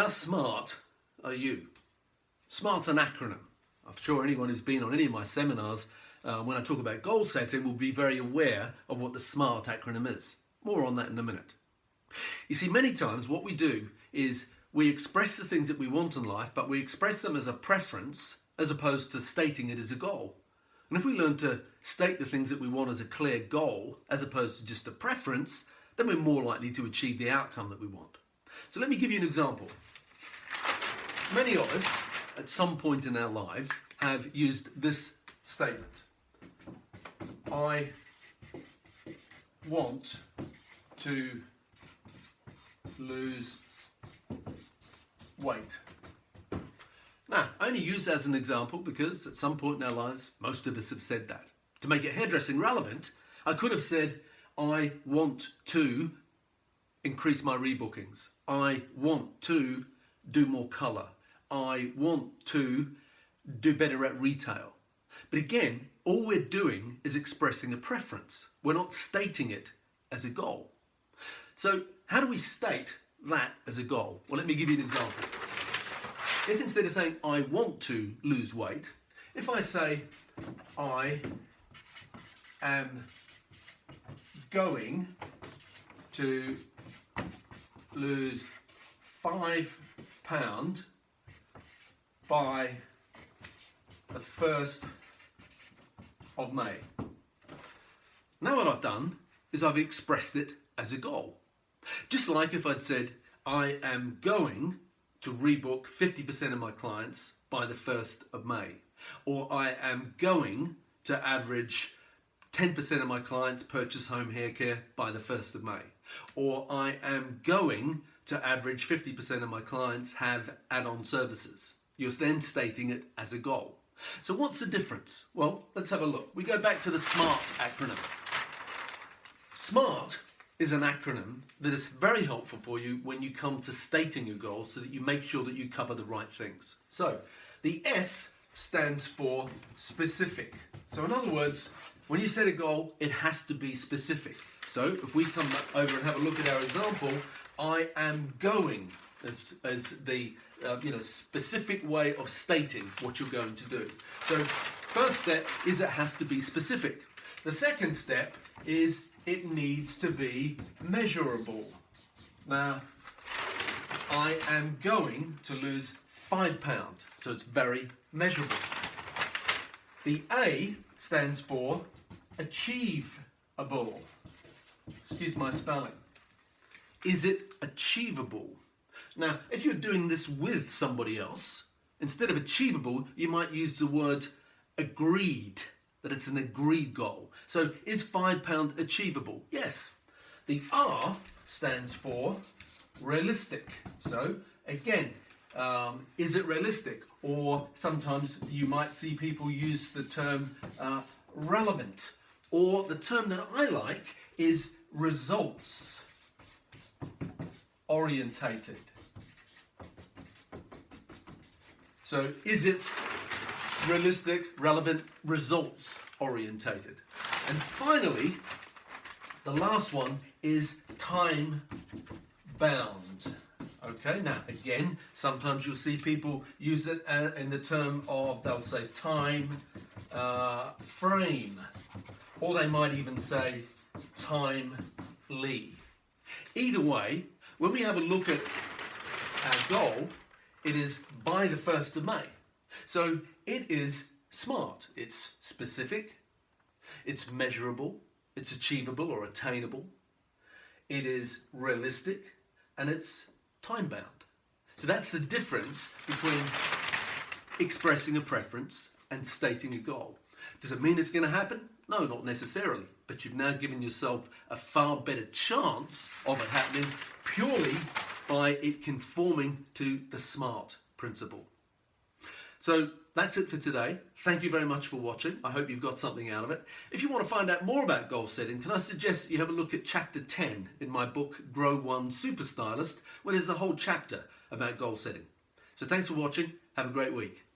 How smart are you? SMART's an acronym. I'm sure anyone who's been on any of my seminars when I talk about goal setting will be very aware of what the SMART acronym is. More on that in a minute. You see, many times what we do is we express the things that we want in life, but we express them as a preference as opposed to stating it as a goal. And if we learn to state the things that we want as a clear goal as opposed to just a preference, then we're more likely to achieve the outcome that we want. So let me give you an example. Many of us at some point in our life have used this statement. I want to lose weight. Now, I only use that as an example because at some point in our lives, most of us have said that. To make it hairdressing relevant, I could have said, I want to increase my rebookings. I want to do more colour. I want to do better at retail. But again, all we're doing is expressing a preference. We're not stating it as a goal. So how do we state that as a goal? Well, let me give you an example. If instead of saying, I want to lose weight, if I say, I am going to lose 5 pounds by the 1st of May. Now what I've done is I've expressed it as a goal. Just like if I'd said, I am going to rebook 50% of my clients by the 1st of May. Or I am going to average 10% of my clients purchase home hair care by the 1st of May. Or I am going to average 50% of my clients have add-on services. You're then stating it as a goal. So what's the difference? Well, let's have a look. We go back to the SMART acronym. SMART is an acronym that is very helpful for you when you come to stating your goals so that you make sure that you cover the right things. So the S stands for specific. So in other words, when you set a goal, it has to be specific. So if we come over and have a look at our example, I am going as the specific way of stating what you're going to do. So first step is it has to be specific. The second step is it needs to be measurable. Now, I am going to lose 5 pounds, so it's very measurable. The A stands for achievable. Excuse my spelling. Is it achievable? Now, if you're doing this with somebody else, instead of achievable, you might use the word agreed, that it's an agreed goal. So is 5 pounds achievable? Yes. The R stands for realistic. So again, is it realistic? Or sometimes you might see people use the term relevant. Or the term that I like is results orientated. So is it realistic, relevant, results orientated? And finally, the last one is time bound. Okay, now again, sometimes you'll see people use it in the term of, they'll say time frame, or they might even say timely. Either way, when we have a look at our goal, it is by the 1st of May. So it is SMART. It's specific, it's measurable, it's achievable or attainable, it is realistic, and it's time-bound. So that's the difference between expressing a preference and stating a goal. Does it mean it's going to happen? No, not necessarily. But you've now given yourself a far better chance of it happening purely by it conforming to the SMART principle. So that's it for today. Thank you very much for watching. I hope you've got something out of it. If you want to find out more about goal setting, can I suggest that you have a look at chapter 10 in my book, Grow One Super Stylist, where there's a whole chapter about goal setting. So thanks for watching. Have a great week.